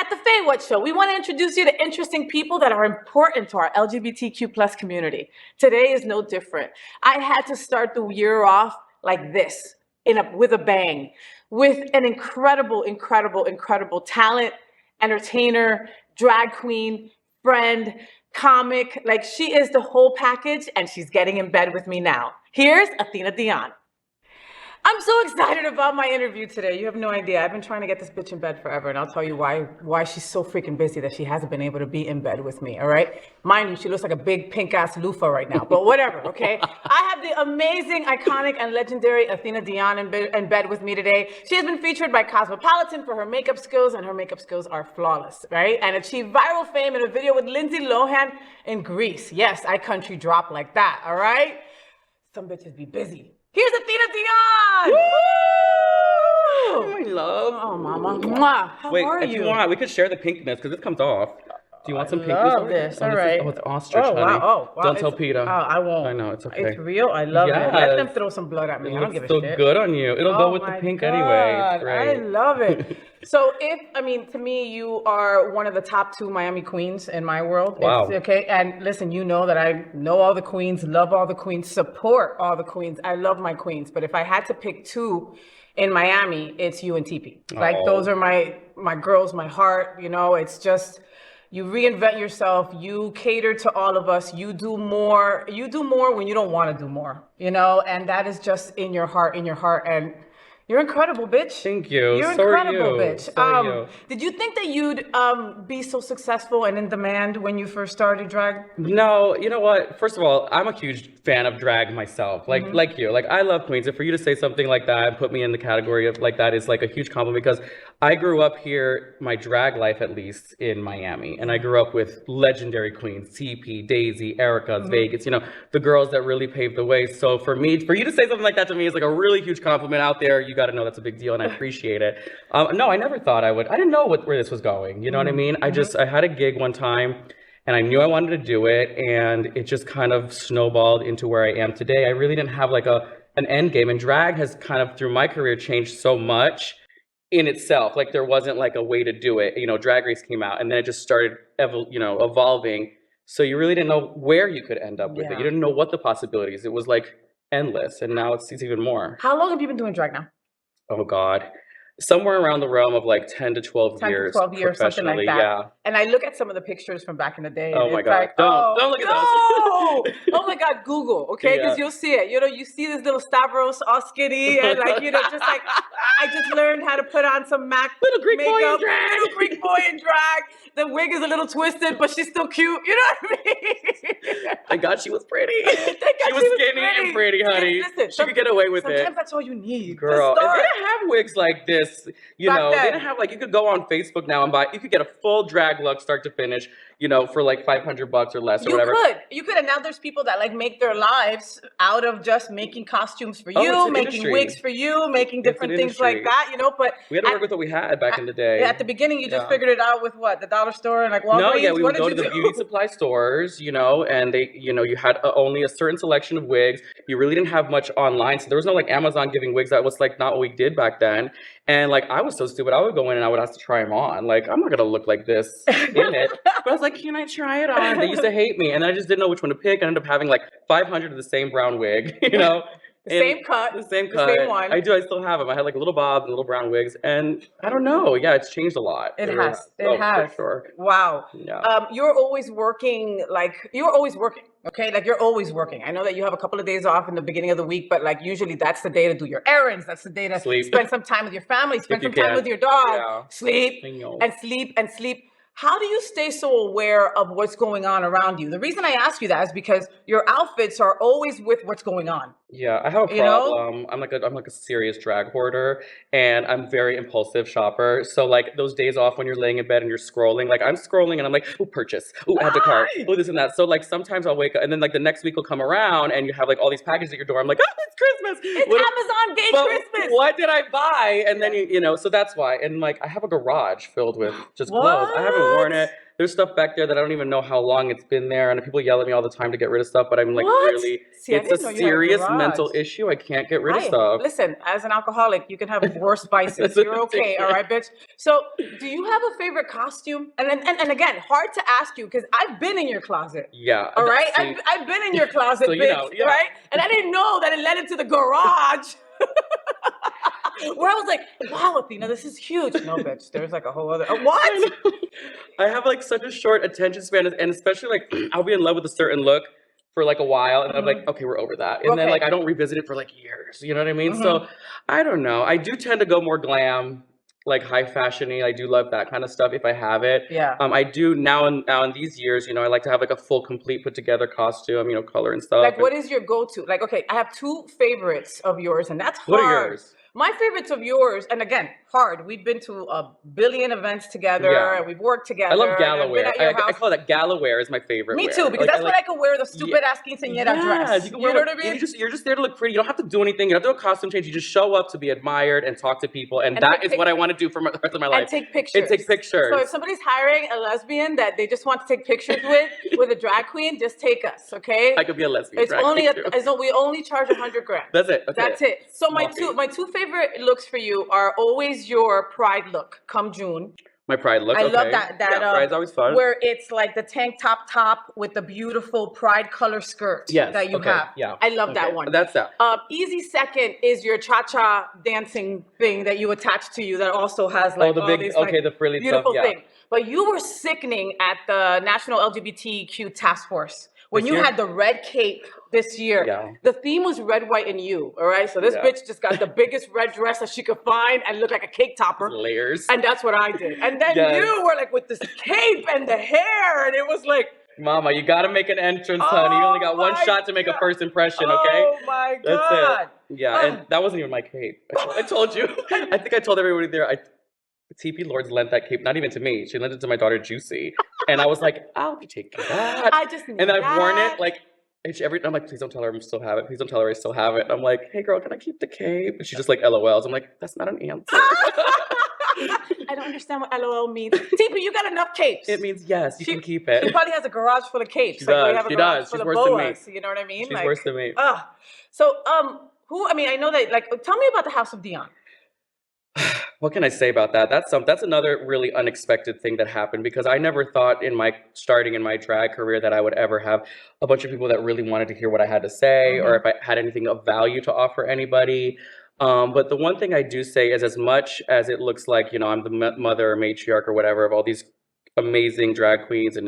At the FayWhat Show, we want to introduce you to interesting people that are important to our LGBTQ plus community. Today is no different. I had to start the year off like this, with a bang, with an incredible talent, entertainer, drag queen, friend, comic. Like, she is the whole package, and she's getting in bed with me now. Here's Athena Dion. I'm so excited about my interview today. You have no idea. I've been trying to get this bitch in bed forever, and I'll tell you why she's so freaking busy that she hasn't been able to be in bed with me, all right? Mind you, she looks like a big pink-ass loofah right now, but whatever, okay? I have the amazing, iconic, and legendary Athena Dion in bed with me today. She has been featured by Cosmopolitan for her makeup skills, and her makeup skills are flawless, right? And achieved viral fame in a video with Lindsay Lohan in Greece. Yes, I country drop like that, all right? Some bitches be busy. Here's Athena Dion! Woo! My love. Oh, mama. Mwah. How are you? If you want, we could share the pinkness because this comes off. Do you want some pinkness? I love this. All right. It's ostrich, honey. Wow. Don't tell Peter. Oh, I won't. I know, it's okay. It's real. I love it. Let them throw some blood at me. I don't give a shit. It's so good on you. It'll go with the pink anyway. It's great. I love it. So to me, you are one of the top 2 Miami queens in my world. Wow. Okay. And listen, you know that I know all the queens, love all the queens, support all the queens. I love my queens. But if I had to pick 2 in Miami, it's you and TP. Like, those are my girls, my heart. You know, it's just, you reinvent yourself. You cater to all of us. You do more when you don't want to do more, you know, and that is just in your heart. And you're incredible, bitch. Thank you. You're so incredible, are you. bitch. So are you. Did you think that you'd be so successful and in demand when you first started drag? No, you know what? First of all, I'm a huge fan of drag myself. Like you. Like, I love queens. And for you to say something like that and put me in the category of like that is like a huge compliment, because I grew up here, my drag life at least, in Miami. And I grew up with legendary queens, TP, Daisy, Erica, Vegas, you know, the girls that really paved the way. So for you to say something like that to me is like a really huge compliment out there. You got to know that's a big deal, and I appreciate it. No, I never thought I would. I didn't know where this was going. You know what I mean? I had a gig one time, and I knew I wanted to do it, and it just kind of snowballed into where I am today. I really didn't have like an end game, and drag has kind of, through my career, changed so much in itself. Like, there wasn't like a way to do it. You know, Drag Race came out, and then it just started evolving. So you really didn't know where you could end up with it. You didn't know what the possibilities. It was like endless, and now it's even more. How long have you been doing drag now? Oh God, somewhere around the realm of like 10 to 12 years. 10 to 12 years, something like that. Yeah. And I look at some of the pictures from back in the day. Oh my God! Like, don't look at those. Oh my God, Google, okay? Because you'll see it. You know, you see this little Stavros all skinny, and like, you know, just like, I just learned how to put on some MAC little Greek makeup. boy in drag. Little Greek boy in drag. The wig is a little twisted, but she's still cute. You know what I mean? Thank God she was pretty. Thank God she was skinny and pretty, honey. Listen, she could get away with it. Sometimes that's all you need. Girl, and they didn't have wigs like this. You know, they didn't have, like, you could go on Facebook now and you could get a full drag look, start to finish, you know, for like $500 or less or whatever. You could, and now there's people that like make their lives out of just making costumes for you, making wigs for you, making different things like that, you know. But we had to work with what we had back in the day. At the beginning, you just figured it out with what, the dollar store and like Walgreens. No, yeah, we would go to the beauty supply stores, you know, and they, you know, you had only a certain selection of wigs. You really didn't have much online, so there was no like Amazon giving wigs. That was like not what we did back then. And like, I was so stupid. I would go in and I would ask to try them on. Like, I'm not gonna look like this in it. But I was like, can I try it on? They used to hate me, and I just didn't know which one to pick. I ended up having like 500 of the same brown wig, you know. The same cut. The same one. I still have them. I had like little bobs and little brown wigs, and I don't know. Yeah, it's changed a lot. It has. For sure. Wow. Yeah. You're always working. Okay, like, you're always working. I know that you have a couple of days off in the beginning of the week, but like, usually that's the day to do your errands. That's the day to spend some time with your family, spend some time with your dog, sleep and sleep and sleep. How do you stay so aware of what's going on around you? The reason I ask you that is because your outfits are always with what's going on. Yeah, I have a problem. I'm like a serious drag hoarder, and I'm very impulsive shopper. So like, those days off when you're laying in bed and you're scrolling, like I'm scrolling and I'm like, oh, purchase, oh, add to cart, oh, this and that. So like, sometimes I'll wake up and then like the next week will come around and you have like all these packages at your door. I'm like, oh, it's Christmas. It's Amazon Day Christmas. What did I buy? And then you know, so that's why. And like, I have a garage filled with just clothes. I have even worn it. There's stuff back there that I don't even know how long it's been there, and people yell at me all the time to get rid of stuff, but I'm like, What? really, See, I it's a didn't know you had a serious garage. mental issue. I can't get rid of stuff. Listen, as an alcoholic, you can have worse vices. It's You're okay, ridiculous. all right, bitch? So, do you have a favorite costume? And again, hard to ask you because I've been in your closet. Yeah. All right? See, I've been in your closet, So, bitch, you know, yeah. right? And I didn't know that it led into the garage. Where I was like, wow, Athena, this is huge. No, bitch, there's like a whole other. What? I have like such a short attention span, and especially like I'll be in love with a certain look for like a while, and I'm like, okay, we're over that, and then Okay. like I don't revisit it for like years. You know what I mean? So I don't know. I do tend to go more glam, like high fashiony. I do love that kind of stuff if I have it. Yeah. I do now in these years. You know, I like to have like a full, complete, put together costume. You know, color and stuff. Like, what is your go-to? Like, okay, I have two favorites of yours, and that's hard. What are yours? My favorites of yours, and again, hard. We've been to a billion events together, Yeah. and we've worked together. I love gala and I've been wear. at your I house. call that gala wear is my favorite. Me wear. too, because Like, that's when I could wear the stupid ass quinceañera dress. You can wear know what I mean? You're just there to look pretty. You don't have to do anything. You don't have to do a costume change. You just show up to be admired and talk to people, and that is what I want to do for the rest of my life. And take pictures. And take pictures. So if somebody's hiring a lesbian that they just want to take pictures with a drag queen, just take us, okay? I could be a lesbian. It's only we only charge $100 grand. That's it. Okay. That's it. So my Small two favorite looks for you are always your pride look come June. My pride look. I okay. love that Pride's always fun. where it's like the tank top with the beautiful pride color skirt that you have. Yeah. I love that one. That's that. Easy second is your cha-cha dancing thing that you attach to you that also has like the all big these, the frilly beautiful stuff. Yeah. thing. But you were sickening at the National LGBTQ Task Force when This you year? had the red cape this year. Yeah. The theme was red, white, and you. All right. So this bitch just got the biggest red dress that she could find and looked like a cake topper. Layers. And that's what I did. And then Yes. you were like with this cape and the hair, and it was like, Mama, you got to make an entrance, honey. You only got one my shot to make a God. first impression, okay? oh my That's God. it. Yeah, and that wasn't even my cape. I told you. I think I told everybody there. TP Lords lent that cape, not even to me. She lent it to my daughter Juicy, and I was like, "I'll be taking that." I just need and I've worn that. it like I'm like, "Please don't tell her I still have it. Please don't tell her I still have it." And I'm like, "Hey, girl, can I keep the cape?" And she just like LOLs. I'm like, "That's not an answer." I don't understand what LOL means. TP, you got enough capes. It means yes, you can keep it. She probably has a garage full of capes. She like we does, have a she garage does. full She's of worse than me. boas, you know what I mean? She's like, worse than me. So, I mean, I know that, like, tell me about the House of Dion. What can I say about that? That's another really unexpected thing that happened because I never thought starting in my drag career that I would ever have a bunch of people that really wanted to hear what I had to say or if I had anything of value to offer anybody. But the one thing I do say is as much as it looks like, you know, I'm the mother or matriarch or whatever of all these amazing drag queens and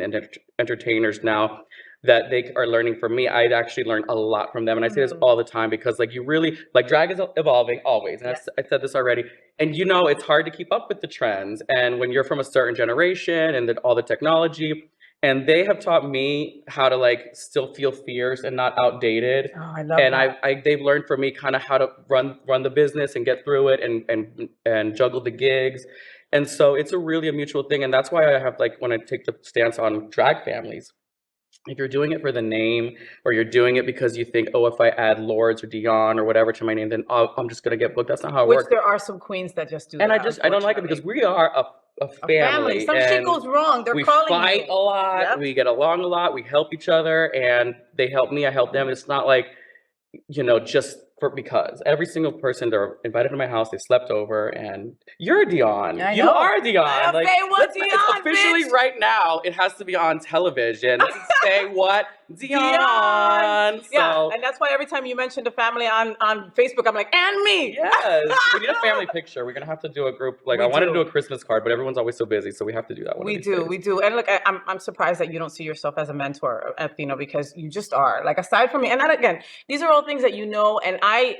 entertainers now that they are learning from me, I'd actually learn a lot from them. And I say this all the time because like you really, like drag is evolving always. And I said this already. And you know, it's hard to keep up with the trends. And when you're from a certain generation and all the technology, and they have taught me how to like still feel fierce and not outdated. Oh, I love and that. they've learned from me kind of how to run the business and get through it and juggle the gigs. And so it's a really a mutual thing. And that's why I have like, when I take the stance on drag families, if you're doing it for the name or you're doing it because you think, oh, if I add Lords or Dion or whatever to my name, then I'm just going to get booked. That's not how it works. Which there are some queens that just do that. And I don't like it because we are a family. Some shit goes wrong. They're calling you. We fight a lot. Yep. We get along a lot. We help each other and they help me. I help them. It's not like, you know, just because every single person they're invited to my house, they slept over, and you're Dion. I You know. are Dion. I'm Like, FayWhat it's Dion, officially bitch. right now, it has to be on television. FayWhat Dion. Yeah, So, and that's why every time you mention the family on Facebook, I'm like, and me. yes, we need a family picture. We're gonna have to do a group. Like We I wanted to do. do a Christmas card, but everyone's always so busy, so we have to do that one. We do. And look, I'm surprised that you don't see yourself as a mentor, Athena, because you just are. Like, aside from me, and that again, these are all things that you know, and I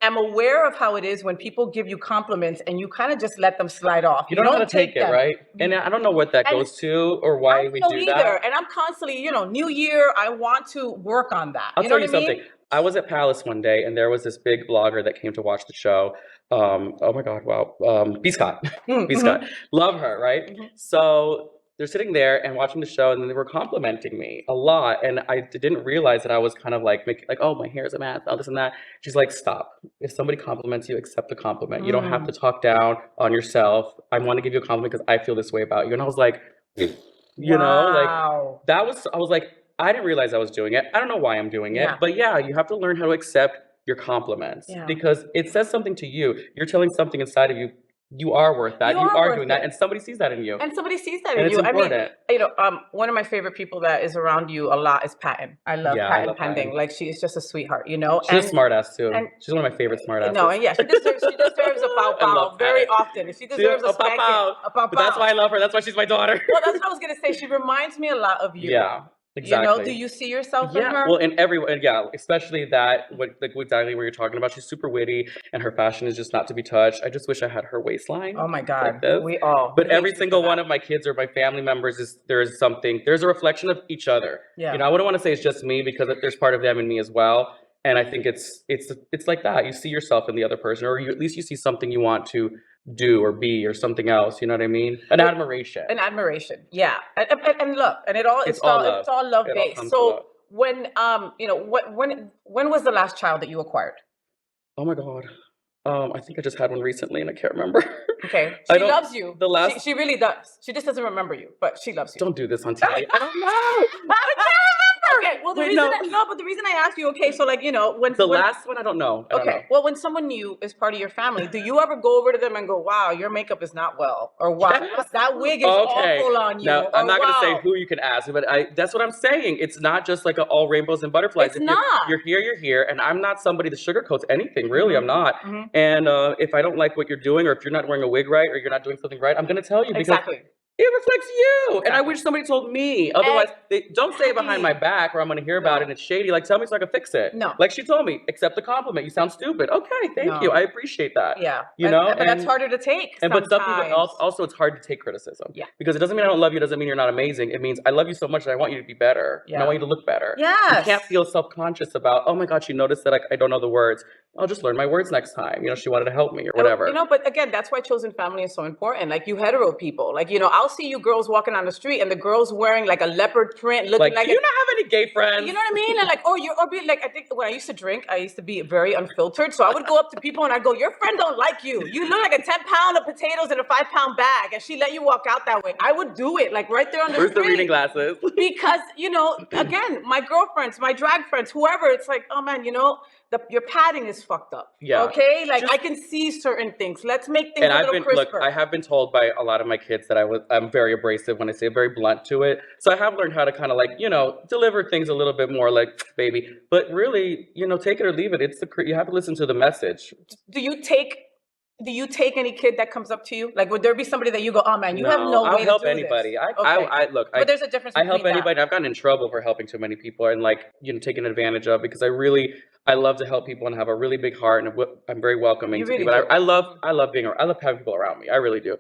am aware of how it is when people give you compliments and you kind of just let them slide off. You don't know how to take it, them. right? And I don't know what that And goes to or why I don't we know do either. that. And I'm constantly, you know, new year, I want to work on that. I'll you tell know you what I mean? something. I was at Palace one day, and there was this big blogger that came to watch the show. Oh my God, wow. B. Scott. B. Scott. Love her, right? So they're sitting there and watching the show, and then they were complimenting me a lot. And I didn't realize that I was kind of like, making, like, oh, my hair is a mess, all this and that. She's like, stop. If somebody compliments you, accept the compliment. You don't have to talk down on yourself. I want to give you a compliment because I feel this way about you. And I was like, You know, like Wow. I was like, I didn't realize I was doing it. I don't know why I'm doing it, Yeah. but yeah, you have to learn how to accept your compliments Yeah. because it says something to you. You're telling something inside of you. You are worth that. You You are are worth doing that, it. and somebody sees that in you, And somebody sees that and in it's you. I mean, important. one of my favorite people that is around you a lot is Patton. I love Yeah, I Patton love Pending. Patton. Like she is just a sweetheart, you know. She's a smart ass too. And She's one of my favorite smart asses. no, and yeah, she deserves a pow I love pow very Patton. often. She deserves a a spanking, pow. a pow But that's why I pow. love her. That's why she's my daughter. Well, that's what I was gonna say. She reminds me a lot of you. Yeah, You know, do exactly. you see yourself in Yeah, her? well, in every way, yeah, especially that, like exactly what you're talking about. She's super witty, and her fashion is just not to be touched. I just wish I had her waistline. Oh my It's God, like this. we all But hate every you for single one that. of my kids or my family members there's something. There's a reflection of each other. Yeah. You know, I wouldn't want to say it's just me because there's part of them in me as well. And I think it's like that. You see yourself in the other person, or at least you see something you want to do or be or something else. You know what I mean? An admiration. An admiration, yeah, and love, and it's all It's all love. it's all love It all based. comes to So love. when when was the last child that you acquired? Oh my God. I think I just had one recently and I can't remember. Okay, I she don't- loves you. the last- She really does. She just doesn't remember you, but she loves you. Don't do this on TV. I don't know. Okay, well, Wait, no. but the reason I asked you, okay, so like, you know, when The last one, I don't know. I don't know. okay, well, when someone new is part of your family, do you ever go over to them and go, "Wow, your makeup is not well," or "Wow, Yes. that wig is Okay. awful on you"? Now, I'm or, not going to say "Wow." who you can ask, but that's what I'm saying. It's not just like all rainbows and butterflies. It's If not. You're here, and I'm not somebody that sugarcoats anything, really. I'm not. Mhm. And if I don't like what you're doing, or if you're not wearing a wig right, or you're not doing something right, I'm going to tell you because Exactly. it reflects you. And I Exactly. wish somebody told me. Otherwise, they don't say it behind my back or I'm going to hear about it and it's shady. Like, tell me so I can fix it. No. Like she told me, accept the compliment. You sound stupid. Okay, thank you. I appreciate that. Yeah. You know? But that's harder to take. But some people sometimes. also it's hard to take criticism. Yeah. Because it doesn't mean I don't love you, it doesn't mean you're not amazing. It means I love you so much that I want you to be better. And I Yeah. want you to look better. Yes. You can't feel self-conscious about, oh my God, she noticed that I don't know the words. I'll just learn my words next time. You know, she wanted to help me or whatever. You know, but again, that's why chosen family is so important. Like you hetero people, like, you know, I'll see you girls walking on the street and the girl's wearing like a leopard print, looking like do you not have any gay friends? you know what I mean? And like, or be like, I think when I used to drink, I used to be very unfiltered. So I would go up to people and I'd go, your friend don't like you. You look like a 10-pound of potatoes in a 5-pound bag. And she let you walk out that way. I would do it like right there on the Where's street. the reading glasses? Because, you know, again, my girlfriends, my drag friends, whoever, it's like, oh man, you know, your padding is fucked up. Yeah. Okay? Like I can see certain things. Let's make things And a I've little been crisper. I have been told by a lot of my kids that I'm very abrasive when I say very blunt to it. So I have learned how to kind of like, you know, deliver things a little bit more like baby. But really, you know, take it or leave it. You have to listen to the message. Do you take any kid that comes up to you? Like, would there be somebody that you go, oh man, you have no way I'll to help do anybody. this? I look. But there's a difference. I help between anybody. I've gotten in trouble for helping too many people and like, you know, taken advantage of because I love to help people and have a really big heart and I'm very welcoming You to really people. do. I love having people around me. I really do.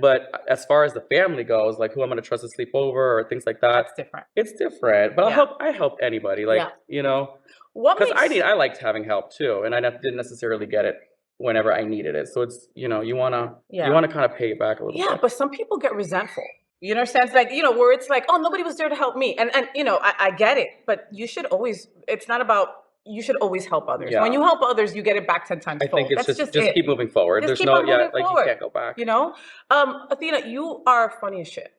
But as far as the family goes, like who I'm going to trust to sleep over or things like that, That's different. it's different. But Yeah. I help anybody. Like, Yeah. you know, What because makes I liked having help too. And I didn't necessarily get it whenever I needed it. So it's, you know, you want to kind of pay it back a little bit. but some people get resentful. You understand? It's like, you know, where it's like, oh, nobody was there to help me. And you know, I get it, but you should always help others. Yeah. When you help others, you get it back 10 times I think it's That's just it. keep moving forward. Just There's keep no, on moving like forward. you can't go back. You know? Athena, you are funny as shit.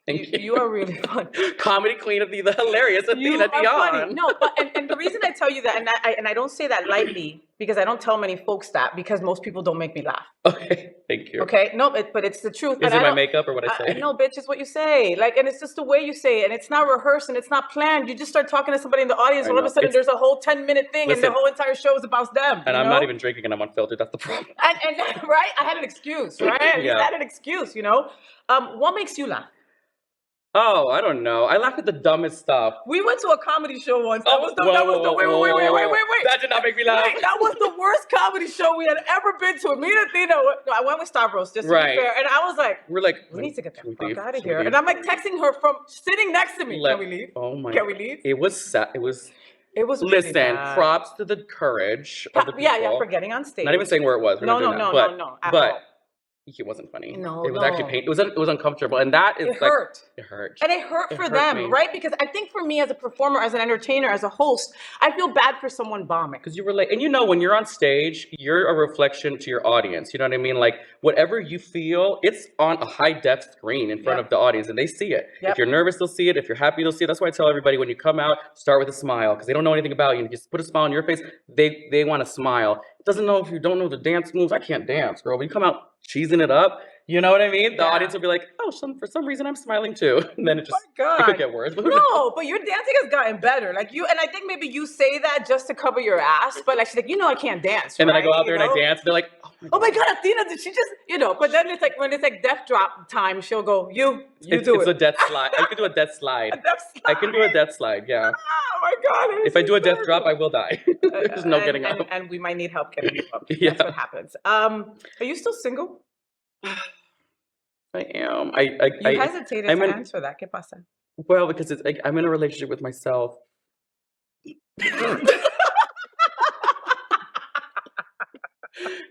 Thank you. You are really funny. Comedy queen of the hilarious You Athena are Dion. funny. No, but and the reason I tell you that, and I don't say that lightly because I don't tell many folks that because most people don't make me laugh. Okay, thank you. Okay, no, but it's the truth. Is and it I my don't- makeup or what I say? No, bitch, it's what you say. Like, and it's just the way you say it, and it's not rehearsed and it's not planned. You just start talking to somebody in the audience, I all of a know. sudden there's a whole 10-minute thing, and the Listen. whole entire show is about them. And you I'm know? not even drinking and I'm unfiltered. That's the problem. And right, I had an excuse, right? At least Yeah. I had an excuse, you know. What makes you laugh? Oh, I don't know. I laugh at the dumbest stuff. We went to a comedy show once. That was the wait. wait. That did not make me laugh. Wait, that was the worst comedy show we had ever been to. Me and Athena, no, I went with Stavros, just to Right. be fair. And I was like, We're like, we need to get the should we fuck leave? out of Should we here. leave? And I'm like texting her from sitting next to me. Can we leave? Oh my. Can we leave? It was sad. It was. Really Listen, bad. props to the courage of the people. Yeah, for getting on stage. Not even saying where it was. We're No, not doing no, that. no, at But all. it wasn't funny. No, It was no. actually pain. It was uncomfortable, and that is It like hurt. it hurt. And it hurt for hurt them, me. right? Because I think for me as a performer, as an entertainer, as a host, I feel bad for someone bombing. Because you relate, and you know, when you're on stage, you're a reflection to your audience. You know what I mean? Like whatever you feel, it's on a high def screen in front of the audience, and they see it. If you're nervous, they'll see it. If you're happy, they'll see it. That's why I tell everybody when you come out, start with a smile, because they don't know anything about you. You just put a smile on your face. They want to smile. Doesn't know if you don't know the dance moves. I can't dance, girl. But you come out cheesing it up. You know what I mean? The audience will be like, oh, for some reason I'm smiling too. And then it just it could get worse. No, but your dancing has gotten better. Like you, and I think maybe you say that just to cover your ass, but like she's like, you know, I can't dance. And then I go out there and I dance. And they're like, oh my God, Athena, did she just, you know? But then it's like when it's like death drop time, she'll go, you do it. It's a death slide. I can do a death slide. I can do a death slide. Yeah. Oh my God. If I do a death drop, I will die. There's no getting up. And we might need help getting you up. Yeah. That's what happens. Are you still single? I am. You hesitated to answer that. ¿Qué pasa? Well, because it's like I'm in a relationship with myself.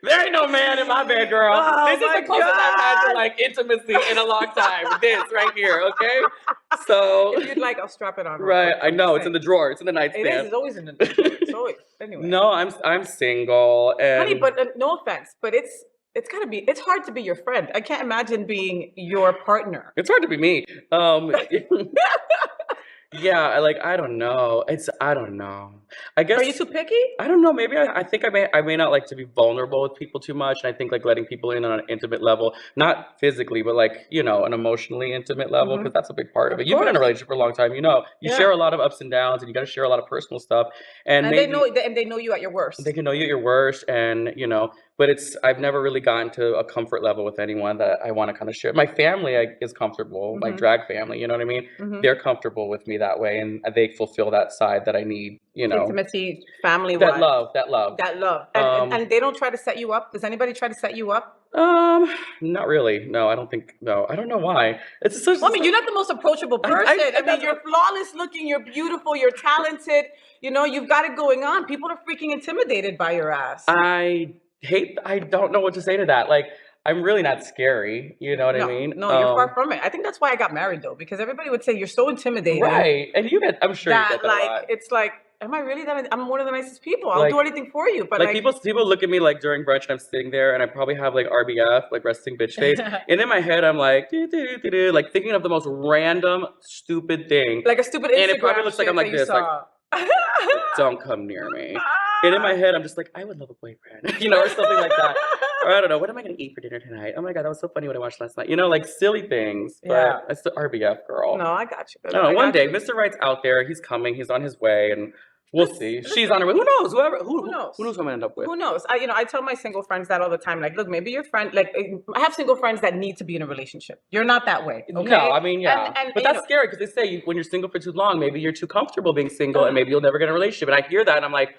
There ain't no man in my bed, girl. Oh, this is the closest I've had to like intimacy in a long time. This right here, okay? So if you'd like, I'll strap it on. Right, I know it's in the drawer. It's in the nightstand. It is. It's always in the drawer. It's always anyway. No, I'm single. And honey, but no offense, but it's gotta be. It's hard to be your friend. I can't imagine being your partner. It's hard to be me. Yeah, I don't know. I don't know. I guess. Are you too picky? I don't know. Maybe I think I may not like to be vulnerable with people too much. And I think like letting people in on an intimate level, not physically, but like, you know, an emotionally intimate level, because that's a big part of it. You've been in a relationship for a long time, you know. You share a lot of ups and downs, and you got to share a lot of personal stuff. And maybe, they know you at your worst. They can know you at your worst, and you know. But I've never really gotten to a comfort level with anyone that I want to kind of share. My family is comfortable, my drag family, you know what I mean? They're comfortable with me that way, and they fulfill that side that I need, you know. Intimacy, family, that love. And they don't try to set you up? Does anybody try to set you up? Not really. No, I don't think. No, I don't know why. It's such. Well, I mean, you're not the most approachable person. I mean, you're flawless looking. You're beautiful. You're talented. You know, you've got it going on. People are freaking intimidated by your ass. I don't know what to say to that. Like, I'm really not scary. You know what I mean? No, you're far from it. I think that's why I got married though, because everybody would say you're so intimidating. Right, and I'm sure you get that a lot. It's like, am I really that? I'm one of the nicest people. I'll do anything for you. But like people look at me like during brunch and I'm sitting there and I probably have like RBF, like resting bitch face, and in my head I'm like, like thinking of the most random stupid thing, like a stupid Instagram, and it probably looks like I'm like this, like, don't come near me. And in my head, I'm just like, I would love a boyfriend, you know, or something like that. Or I don't know, what am I going to eat for dinner tonight? Oh my God, that was so funny what I watched last night. You know, like silly things. But it's the RBF girl. No, I got you. I don't know, one day, Mr. Right's out there. He's coming. He's on his way. And we'll see. She's on her way. Who knows? Who knows? Who knows who I'm going to end up with? Who knows? I tell my single friends that all the time. Like, look, maybe your friend, like, I have single friends that need to be in a relationship. You're not that way. Okay? No, I mean, yeah. But that's scary because they say when you're single for too long, maybe you're too comfortable being single and maybe you'll never get in a relationship. And I hear that and I'm like,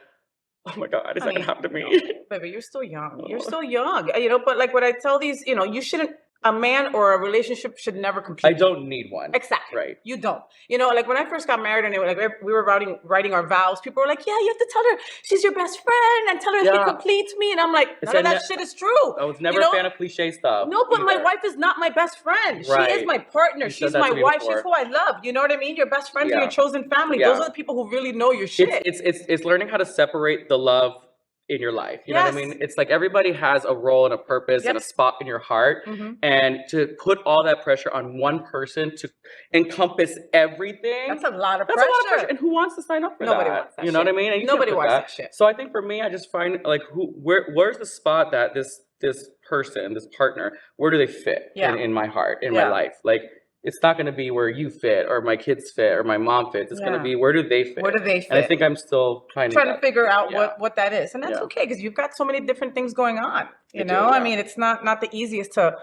oh my God, is that gonna happen to me? No, baby, you're still young. You're still young. You know, but like what I tell these, you know, you shouldn't, a man or a relationship should never compete. I don't need one. Exactly. Right. You don't. You know, like when I first got married and we were writing our vows, people were like, yeah, you have to tell her she's your best friend and tell her if she completes me. And I'm like, none of that shit is true. I was never a fan of cliche stuff. No, but my wife is not my best friend. Right. She is my partner. She's my wife. She's who I love. You know what I mean? Your best friends are your chosen family. Those are the people who really know your shit. It's learning how to separate the love in your life. You know what I mean? It's like everybody has a role and a purpose and a spot in your heart. And to put all that pressure on one person to encompass everything. That's a lot of pressure. And who wants to sign up for Nobody that? Wants that you know shit. What I mean? And nobody wants that shit. So I think for me, I just find like where's the spot that this person, this partner, where do they fit in my heart, in my life? Like, it's not going to be where you fit or my kids fit or my mom fits. It's going to be where do they fit? Where do they fit? And I think I'm still trying to figure out what that is. And that's okay because you've got so many different things going on. You know, I mean, it's not the easiest to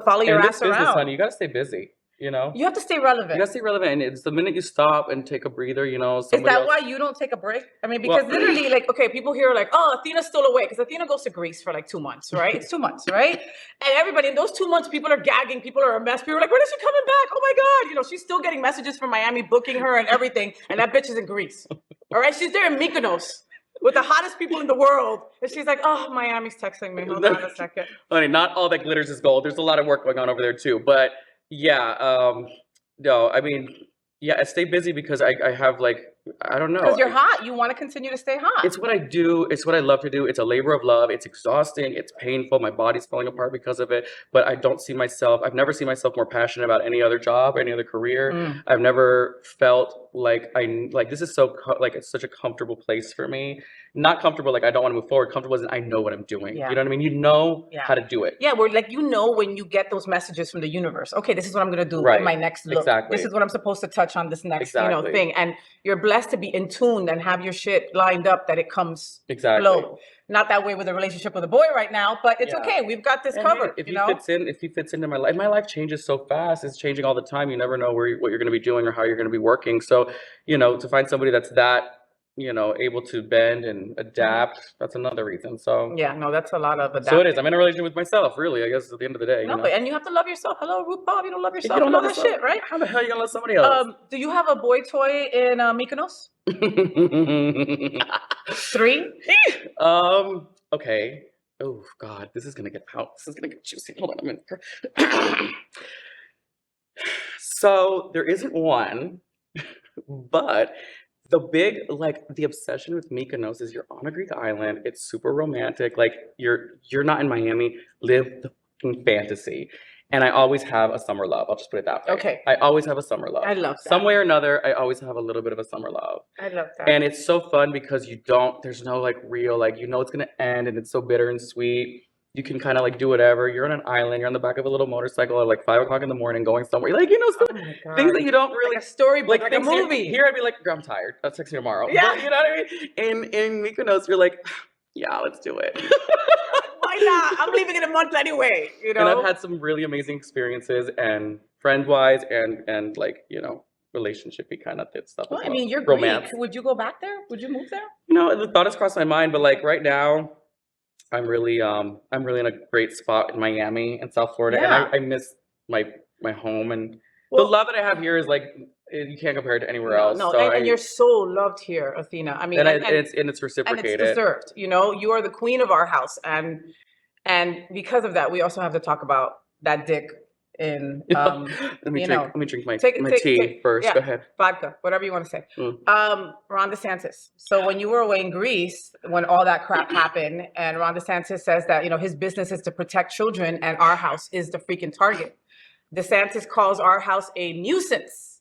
follow your ass around. Business, honey, you got to stay busy. You know, you have to stay relevant. You got to stay relevant, and it's the minute you stop and take a breather. You know, is that why you don't take a break? I mean, because literally, like, okay, people here are like, "Oh, Athena's still away," because Athena goes to Greece for like 2 months, right? It's 2 months, right? And everybody in those 2 months, people are gagging, people are a mess. People are like, "When is she coming back? Oh my God!" You know, she's still getting messages from Miami booking her and everything, and that bitch is in Greece. All right, she's there in Mykonos. with the hottest people in the world. And she's like, oh, Miami's texting me. Hold on a second. Honey, not all that glitters is gold. There's a lot of work going on over there too. But yeah, no, I mean, yeah, I stay busy because I have like, I don't know. Because you're hot. You want to continue to stay hot. It's what I do. It's what I love to do. It's a labor of love. It's exhausting. It's painful. My body's falling apart because of it. But I don't see myself, I've never seen myself more passionate about any other job, any other career. I've never felt like this is so, like, it's such a comfortable place for me. Not comfortable, like I don't want to move forward. Comfortable as in I know what I'm doing. Yeah. You know what I mean? You know how to do it. Yeah, we're like, you know, when you get those messages from the universe, okay, this is what I'm going to do in my next look. Exactly. This is what I'm supposed to touch on this next, thing. And you're blessed to be in tune and have your shit lined up that it comes flow. Not that way with a relationship with a boy right now, but it's okay. We've got this covered. If he fits into my life changes so fast. It's changing all the time. You never know what you're going to be doing or how you're going to be working. So, you know, to find somebody that's that, you know, able to bend and adapt, that's another reason. So yeah, no, that's a lot of adapting. So it is. I'm in a relationship with myself, really, I guess, at the end of the day. No, but, and you have to love yourself. Hello, RuPaul, you don't love yourself. You don't love that shit, right? How the hell are you going to love somebody else? Do you have a boy toy in Mykonos? 3? Okay. Oh, God, this is going to get out. This is going to get juicy. Hold on a minute. So there isn't one, but the big, like, the obsession with Mykonos is you're on a Greek island. It's super romantic. Like, you're not in Miami. Live the fucking fantasy. And I always have a summer love. I'll just put it that way. Okay. I always have a summer love. I love that. Some way or another, I always have a little bit of a summer love. I love that. And it's so fun because there's no, like, real, like, you know it's going to end and it's so bitter and sweet. You can kind of, like, do whatever. You're on an island. You're on the back of a little motorcycle at, like, 5 o'clock in the morning going somewhere. Like, you know, things that you don't really... Like a storybook, like a movie. Here I'd be like, girl, I'm tired. I'll text you tomorrow. Yeah. But, you know what I mean? In Mykonos, you're like, yeah, let's do it. Why not? I'm leaving in a month anyway, you know? And I've had some really amazing experiences, and friend-wise and like, you know, relationship-y kind of stuff. Well, I mean, you're Greek. Would you go back there? Would you move there? You know, the thought has crossed my mind, but like right now, I'm really in a great spot in Miami and South Florida, and I miss my home, and the love that I have here is like you can't compare it to anywhere else. No, so and you're so loved here, Athena. I mean, it's reciprocated. And it's deserved. You know, you are the queen of our house, and because of that, we also have to talk about that dick in let me drink my tea first. Yeah, go ahead. Vodka, whatever you want to say. Ron DeSantis. So when you were away in Greece, when all that crap happened, and Ron DeSantis says that, you know, his business is to protect children and our house is the freaking target. DeSantis calls our house a nuisance.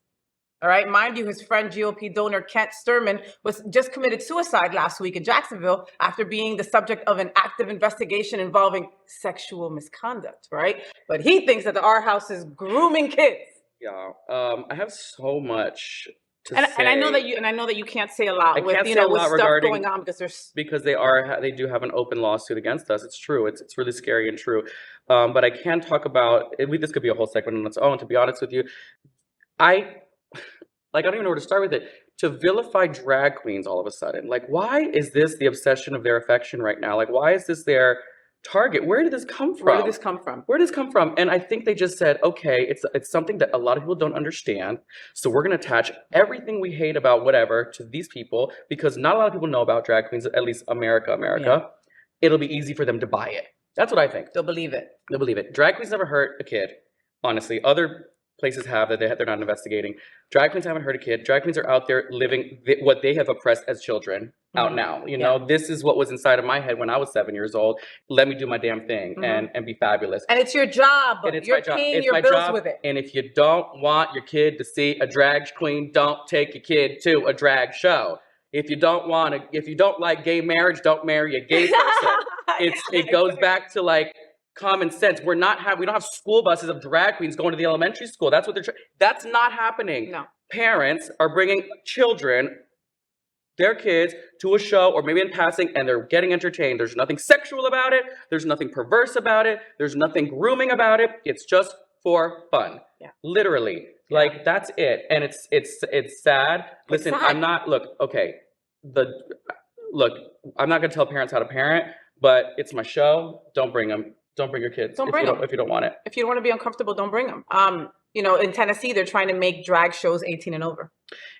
All right. Mind you, his friend GOP donor Kent Sturman was just committed suicide last week in Jacksonville after being the subject of an active investigation involving sexual misconduct. Right. But he thinks that our house is grooming kids. Yeah. I have so much to and, say. And I know that you can't say a lot with stuff going on because they do have an open lawsuit against us. It's true. It's really scary and true. But I can talk about this could be a whole segment on its own, to be honest with you. I don't even know where to start with it. To vilify drag queens all of a sudden. Like, why is this the obsession of their affection right now? Like, why is this their target? Where did this come from? Where did this come from? And I think they just said, okay, it's something that a lot of people don't understand. So we're going to attach everything we hate about whatever to these people because not a lot of people know about drag queens, at least America. Yeah. It'll be easy for them to buy it. That's what I think. They'll believe it. Drag queens never hurt a kid, honestly. Other places have that they're not investigating. Drag queens haven't hurt a kid. Drag queens are out there living what they have oppressed as children out now. You know, this is what was inside of my head when I was 7 years old. Let me do my damn thing and be fabulous. And it's your job. You're paying your bills with it. And if you don't want your kid to see a drag queen, don't take your kid to a drag show. If you don't like gay marriage, don't marry a gay person. It goes back to like common sense. We don't have school buses of drag queens going to the elementary school. That's what that's not happening. No. Parents are bringing their kids to a show or maybe in passing and they're getting entertained. There's nothing sexual about it. There's nothing perverse about it. There's nothing grooming about it. It's just for fun. Yeah. Literally. Yeah. Like that's it. And it's sad. Listen, I'm not I'm not going to tell parents how to parent, but it's my show. Don't bring them. Don't bring your kids if you don't want it. If you don't want to be uncomfortable, don't bring them. You know, in Tennessee, they're trying to make drag shows 18 and over.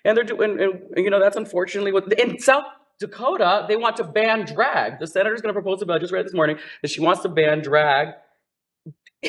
And they're doing, and you know, that's unfortunately in South Dakota, they want to ban drag. The senator's going to propose a bill, I just read this morning, that she wants to ban drag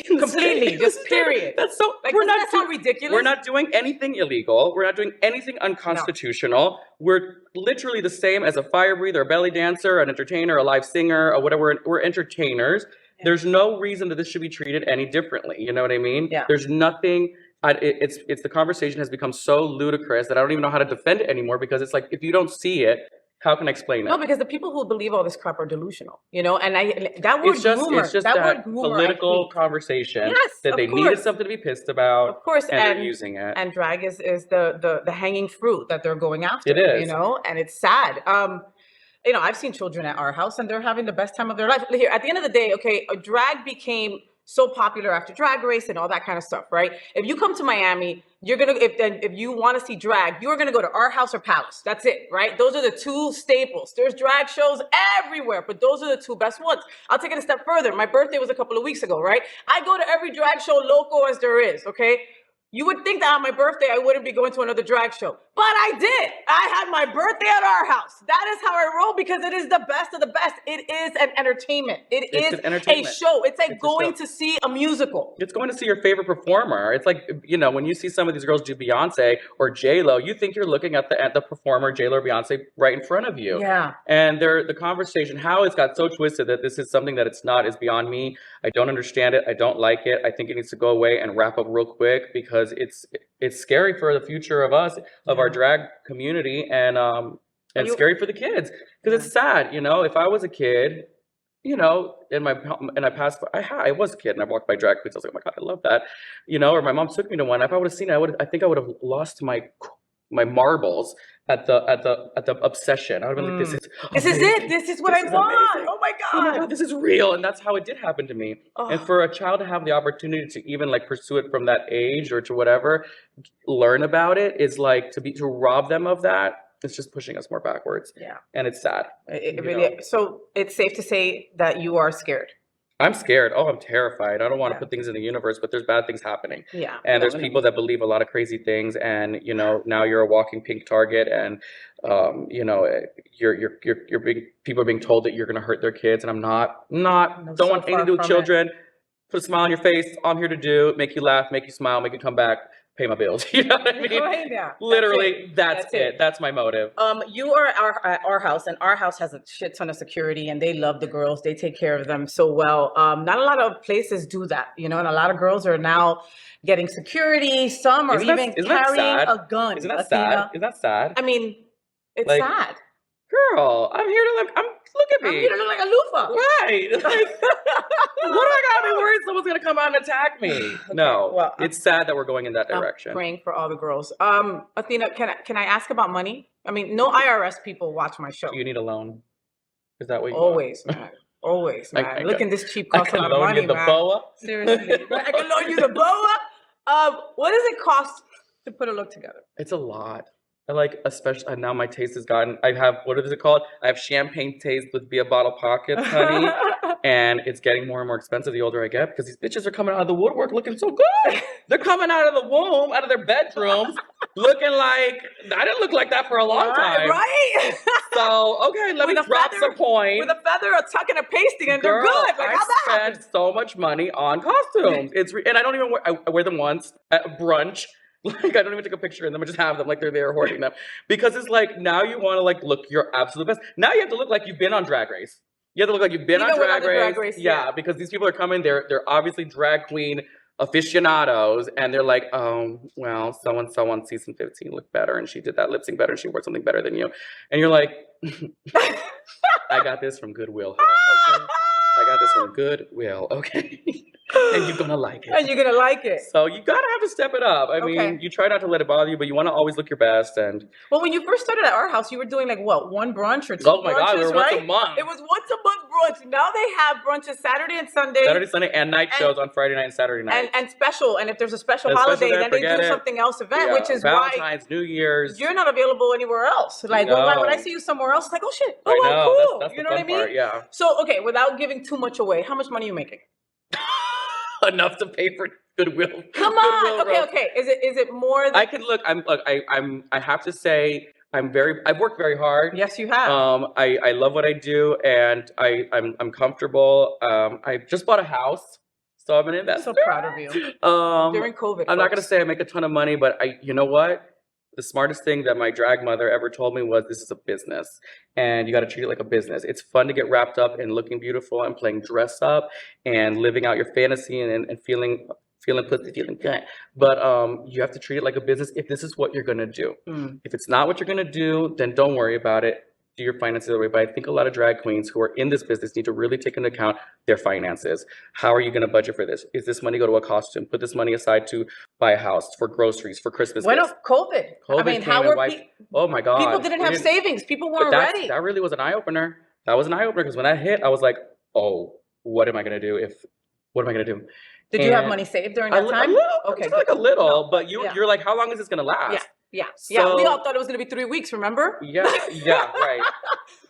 completely, just period. That's so, like, we're doesn't not that sound ridiculous? We're not doing anything illegal. We're not doing anything unconstitutional. No. We're literally the same as a fire breather, a belly dancer, an entertainer, a live singer, or whatever. We're entertainers. Yeah. There's no reason that this should be treated any differently. You know what I mean? Yeah. There's nothing. It's the conversation has become so ludicrous that I don't even know how to defend it anymore, because it's like, if you don't see it, how can I explain it? No, because the people who believe all this crap are delusional, you know. And that word groomer, it's just that word groomer, political conversation that they course. needed something to be pissed about. Of course, and they're using it. And drag is the hanging fruit that they're going after. It is, you know, and it's sad. You know, I've seen children at our house, and they're having the best time of their life. Here, at the end of the day, okay, drag became so popular after Drag Race and all that kind of stuff, right? If you come to Miami, you're gonna, if you want to see drag, you're gonna go to our house or Palace. That's it, right? Those are the two staples. There's drag shows everywhere, but those are the two best ones. I'll take it a step further. My birthday was a couple of weeks ago, right? I go to every drag show local as there is, okay? You would think that on my birthday, I wouldn't be going to another drag show. But I did. I had my birthday at our house. That is how I roll, because it is the best of the best. It is an entertainment. It's a show. It's like going to see a musical. It's going to see your favorite performer. It's like, you know, when you see some of these girls do Beyonce or J-Lo, you think you're looking at the performer, J-Lo or Beyonce, right in front of you. Yeah. And the conversation, how it's got so twisted that this is something that it's not, is beyond me. I don't understand it. I don't like it. I think it needs to go away and wrap up real quick, because it's scary for the future of us, of our drag community, and scary for the kids, because it's sad. You know, if I was a kid, you know, I was a kid and I walked by drag queens, I was like, oh my God, I love that, you know, or my mom took me to one. If I would have seen it, I think I would have lost my marbles at the obsession. I would have been like, this is it. This is what I want. Amazing. Oh my Oh my God, God, this is real. And that's how it did happen to me. Oh. And for a child to have the opportunity to even like pursue it from that age, or to whatever, learn about it, is like to rob them of that. It's just pushing us more backwards. Yeah. And it's sad. It really. So it's safe to say that you are scared. I'm scared. Oh, I'm terrified. I don't want to put things in the universe, but there's bad things happening. Yeah. And there's people that believe a lot of crazy things, and you know, now you're a walking pink target, and you know, people are being told that you're going to hurt their kids, and I'm not. Don't want anything to do with children. Put a smile on your face. All I'm here to do, make you laugh, make you smile, make you come back, pay my bills. You know what I mean? Right, yeah. Literally, that's it. That's my motive. You are at our house, and our house has a shit ton of security, and they love the girls. They take care of them so well. Not a lot of places do that, you know, and a lot of girls are now getting security. Some are even carrying a gun. Isn't that sad? Isn't that sad? I mean, it's sad. Girl, I'm here to look at me. I'm here to look like a loofah. Right. Like, what do I gotta be worried someone's gonna come out and attack me? Okay, no. Well, it's sad that we're going in that direction. I'm praying for all the girls. Athena, can I ask about money? I mean, no IRS people watch my show. You need a loan. Is that what you always, want? Man. Always, man. Look at this cheap cost a lot of money, man. Boa. Seriously. I can loan you the boa. What does it cost to put a look together? It's a lot. I like, especially now my taste has gotten, I have, what is it called? I have champagne taste with beer bottle pockets, honey. And it's getting more and more expensive the older I get, because these bitches are coming out of the woodwork looking so good. They're coming out of the womb, out of their bedrooms, looking like, I didn't look like that for a long time. Right? So, okay, let me drop some coin. With a feather, a tuck, and a pasting, and they're good. Like, how'd that happen? I spend so much money on costumes. And I don't even I wear them once at brunch. Like, I don't even take a picture of them. I just have them like they're there hoarding them. Because it's like, now you want to like look your absolute best. Now you have to look like you've been on Drag Race. You have to look like you've been on Drag Race. Yeah, because these people are coming. They're obviously drag queen aficionados, and they're like, oh, well, so-and-so on season 15 looked better, and she did that lip sync better, and she wore something better than you. And you're like, I got this from Goodwill. Okay? I got this from Goodwill. Okay. And you're gonna like it. And you're gonna like it. So you gotta have to step it up. I mean, you try not to let it bother you, but you want to always look your best. And well, when you first started at our house, you were doing like what, one brunch or two? Oh my God, we were once a month. It was once a month brunch. Now they have brunches Saturday and Sunday. Saturday, Sunday, and night shows on Friday night and Saturday night. And special. And if there's a special holiday, then they do something else event, which is Valentine's, New Year's. You're not available anywhere else. Like when I see you somewhere else, it's like, oh shit, oh wow, cool. That's you know what I mean? Part, yeah. So okay, without giving too much away, how much money are you making? Enough to pay for Goodwill. Come on. Okay. Is it more than I can look. I have to say, I've worked very hard. Yes, you have. I love what I do, and I'm comfortable. I just bought a house, so I'm an investor. So proud of you. During COVID, I'm not gonna folks. say I make a ton of money, but you know what? The smartest thing that my drag mother ever told me was this is a business, and you got to treat it like a business. It's fun to get wrapped up in looking beautiful and playing dress up and living out your fantasy and feeling pussy, feeling good. But you have to treat it like a business if this is what you're gonna do. If it's not what you're gonna do, then don't worry about it. Do your finances the way. But I think a lot of drag queens who are in this business need to really take into account their finances. How are you gonna budget for this? Is this money go to a costume? Put this money aside to buy a house, for groceries, for Christmas When gifts. of COVID. I mean, how were oh my God. people didn't have savings. People weren't ready. That really was an eye opener. That was an eye opener because when that hit, I was like, oh, what am I gonna do? What am I gonna do? Did you have money saved during that time? A little, okay, just like a little, no, but you're like, how long is this gonna last? Yeah. So, We all thought it was gonna be 3 weeks. Remember? Yeah, right.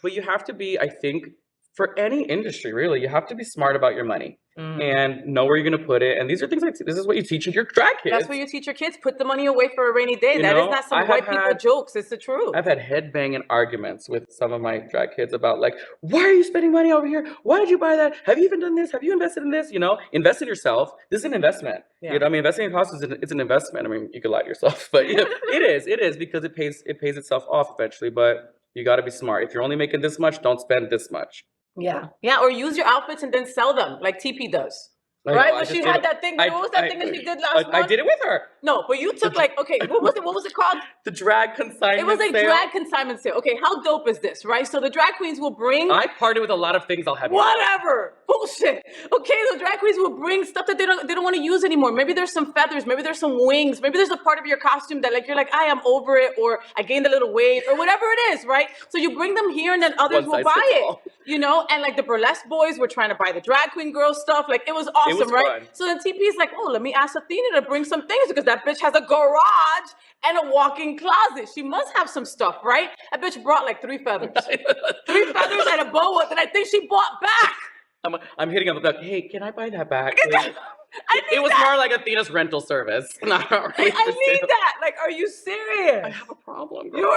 But you have to be, I think, for any industry, really, you have to be smart about your money and know where you're going to put it. And these are things like, this is what you teach your drag kids. That's what you teach your kids. Put the money away for a rainy day. That is not some white people jokes. It's the truth. I've had headbanging arguments with some of my drag kids about like, why are you spending money over here? Why did you buy that? Have you even done this? Have you invested in this? You know, invest in yourself. This is an investment. Yeah. You know, I mean, investing in costs it's an investment. I mean, you could lie to yourself, but you know, it is because it pays itself off eventually. But you got to be smart. If you're only making this much, don't spend this much. Yeah, or use your outfits and then sell them like TP does. Right, but she had that thing. What was that thing that she did last month? I did it with her. No, but you took like, okay, what was it called? The drag consignment. It was like drag consignment sale. Okay, how dope is this, right? So the drag queens will bring. I party with a lot of things. I'll have whatever bullshit. Okay, the drag queens will bring stuff that they don't want to use anymore. Maybe there's some feathers. Maybe there's some wings. Maybe there's a part of your costume that like you're like I am over it, or I gained a little weight, or whatever it is, right? So you bring them here, and then others will buy it. You know, and like the burlesque boys were trying to buy the drag queen girl stuff. Like it was awesome, right? Fun. So then TP's like, oh, let me ask Athena to bring some things because that bitch has a garage and a walk-in closet. She must have some stuff, right? That bitch brought like 3 feathers. 3 feathers and a boa that I think she bought back. I'm hitting up like, hey, can I buy that back? It was more like Athena's rental service. Not really I need that. Like, are you serious? I have a problem, girl.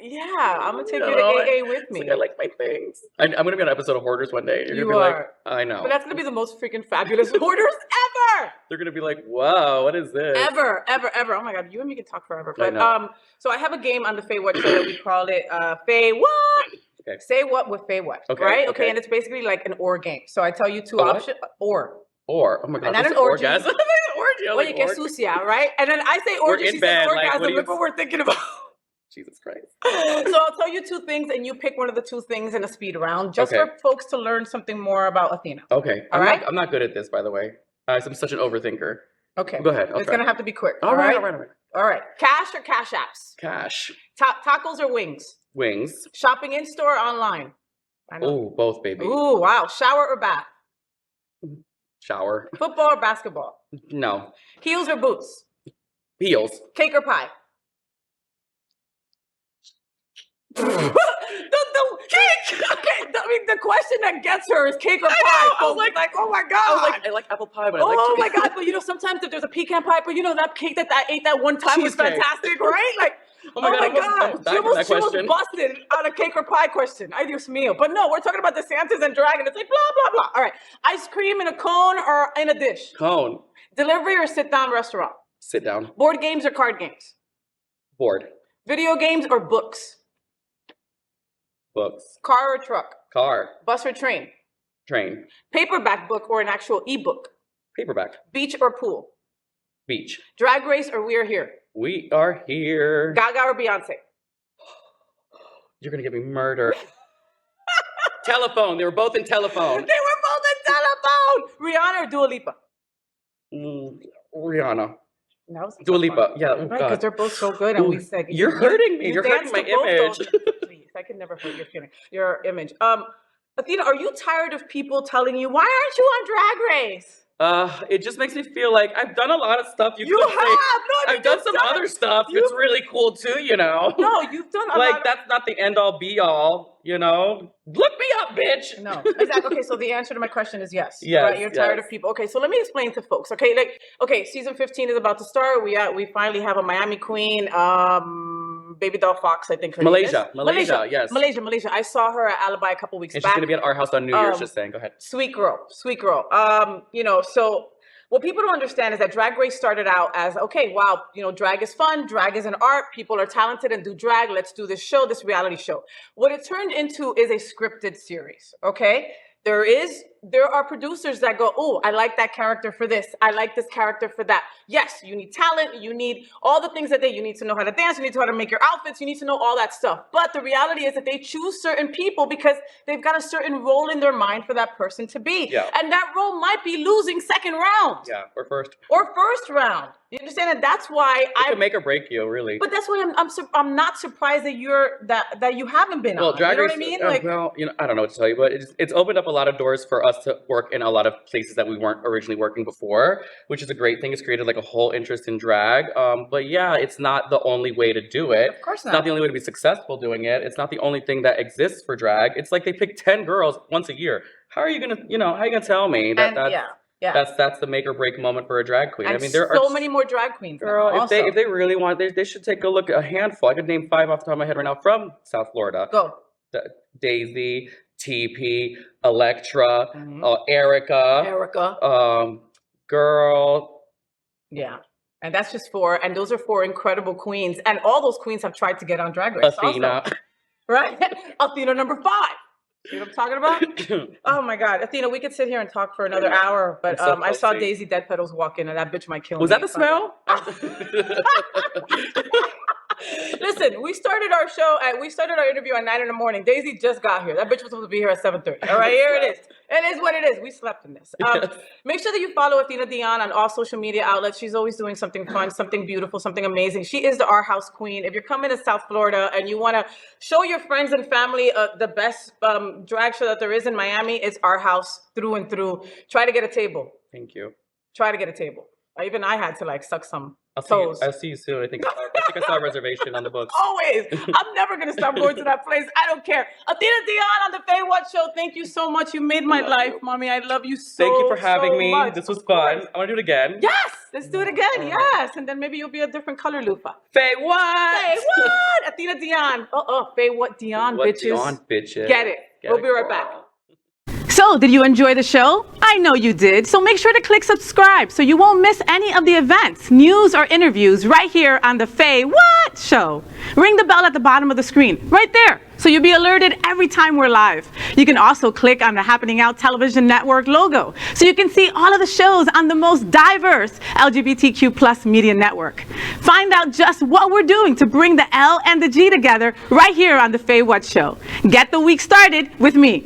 Yeah, I'm gonna take you to AA with me. Like, I like my things. I'm gonna be on an episode of Hoarders one day. You're gonna be like, I know. But that's gonna be the most freaking fabulous Hoarders ever. They're gonna be like, whoa, what is this? Ever. Oh my God, you and me can talk forever. But so I have a game on the FayWhat show that we called it FayWhat. Okay. Say what with FayWhat. Okay. Right? Okay. And it's basically like an or game. So I tell you 2 options. Or. Oh my God. Not an orgy. Orgasm. Orgy. Oye, que sucia, right? And then I say orgy, she says orgasm. Like, look what we're thinking about. Jesus Christ. So I'll tell you 2 things and you pick one of the 2 things in a speed round just for folks to learn something more about Athena. Okay. I'm not good at this, by the way. I'm such an overthinker. Okay. Go ahead. It's going to have to be quick. All right. All right. Cash or cash apps? Cash. Tacos or wings? Wings. Shopping in store or online? Oh, both, baby. Ooh, wow. Shower or bath? Shower. Football or basketball? No. Heels or boots? Heels. Cake or pie? the cake. Okay, I mean the question that gets her is cake or pie. I was like, oh my God. I was like, I like apple pie, but oh my God, but you know sometimes if there's a pecan pie, but you know that cake that I ate that one time was fantastic, right? Like. Oh my God. She was busted on a cake or pie question. Ay, Dios mío. But no, we're talking about the Santas and dragon. It's like blah, blah, blah. All right. Ice cream in a cone or in a dish? Cone. Delivery or sit-down restaurant? Sit down. Board games or card games? Board. Video games or books? Books. Car or truck? Car. Bus or train? Train. Paperback book or an actual ebook? Paperback. Beach or pool? Beach. Drag race or We Are Here? We Are Here. Gaga or Beyonce? You're going to get me murdered. Telephone. They were both in telephone. Rihanna or Dua Lipa? Rihanna. No, Dua Lipa. Yeah. Right, because they're both so good. And we said, you're hurting me. You're hurting my image. Please, I can never hurt your image. Athena, are you tired of people telling you, why aren't you on Drag Race? It just makes me feel like I've done a lot of stuff. I've done some other stuff that's really cool too, you know. No, you've done a lot. That's not the end all be all, you know. Look me up, bitch. No, exactly. Okay, so the answer to my question is yes. Yes. Right? You're tired of people. Okay, so let me explain to folks. Okay, season 15 is about to start. We finally have a Miami queen. Baby Doll Fox, I think her name is. Malaysia, yes. Malaysia. I saw her at Alibi a couple weeks And back. she's going to be at our house on New Year's, just saying. Go ahead. Sweet girl. You know, so what people don't understand is that Drag Race started out as, okay, wow, you know, drag is fun, drag is an art, people are talented and do drag, let's do this show, this reality show. What it turned into is a scripted series, okay? There are producers that go, oh, I like that character for this. I like this character for that. Yes, you need talent. You need all the things you need to know how to dance. You need to know how to make your outfits. You need to know all that stuff. But the reality is that they choose certain people because they've got a certain role in their mind for that person to be. Yeah. And that role might be losing second round. Yeah, or first. Or first round. You understand? And that's why it can make or break you, really. But that's why I'm not surprised that that you haven't been on. Drag Race, what I mean? Like, well, you know, I don't know what to tell you, but it's opened up a lot of doors for us to work in a lot of places that we weren't originally working before, which is a great thing. It's created like a whole interest in drag. But yeah, it's not the only way to do it. Of course not. It's not the only way to be successful doing it. It's not the only thing that exists for drag. It's like they pick 10 girls once a year. How are you gonna tell me that? That's the make or break moment for a drag queen. And I mean, there are so are many more drag queens. Girl, now, if they really want, they should take a look. A handful. I could name 5 off the top of my head right now from South Florida. Go. Daisy, TP, Electra, Erica. Girl. Yeah. And that's just 4. And those are 4 incredible queens. And all those queens have tried to get on Drag Race. Athena. Also. Right? Athena number 5. See what I'm talking about? Oh my God. Athena, we could sit here and talk for another hour, but I saw Daisy Dead Petals walk in and that bitch might kill me. Was that the smell? Listen, we started our interview at 9 in the morning. Daisy just got here. That bitch was supposed to be here at 7:30. All right, here it is. It is what it is. We slept in this. Make sure that you follow Athena Dion on all social media outlets. She's always doing something fun, something beautiful, something amazing. She is the Our House Queen. If you're coming to South Florida and you want to show your friends and family the best drag show that there is in Miami, it's Our House through and through. Try to get a table. Thank you. Try to get a table. Even I had to like suck some toes. I'll see you soon. I think I saw a reservation on the books. Always. I'm never going to stop going to that place. I don't care. Athena Dion on the FayWhat show. Thank you so much. You made my life, mommy. I love you so much. Thank you for having me. Much. This was fun. I want to do it again. Yes. Let's do it again. Yes. And then maybe you'll be a different color loofah. FayWhat. FayWhat. Athena Dion. FayWhat Dion, bitches. Dion, bitches. Get it. We'll be right back. So, did you enjoy the show? I know you did. So make sure to click subscribe so you won't miss any of the events, news, or interviews right here on the FayWhat show. Ring the bell at the bottom of the screen, right there, so you'll be alerted every time we're live. You can also click on the Happening Out Television Network logo so you can see all of the shows on the most diverse LGBTQ+ media network. Find out just what we're doing to bring the L and the G together right here on the FayWhat show. Get the week started with me.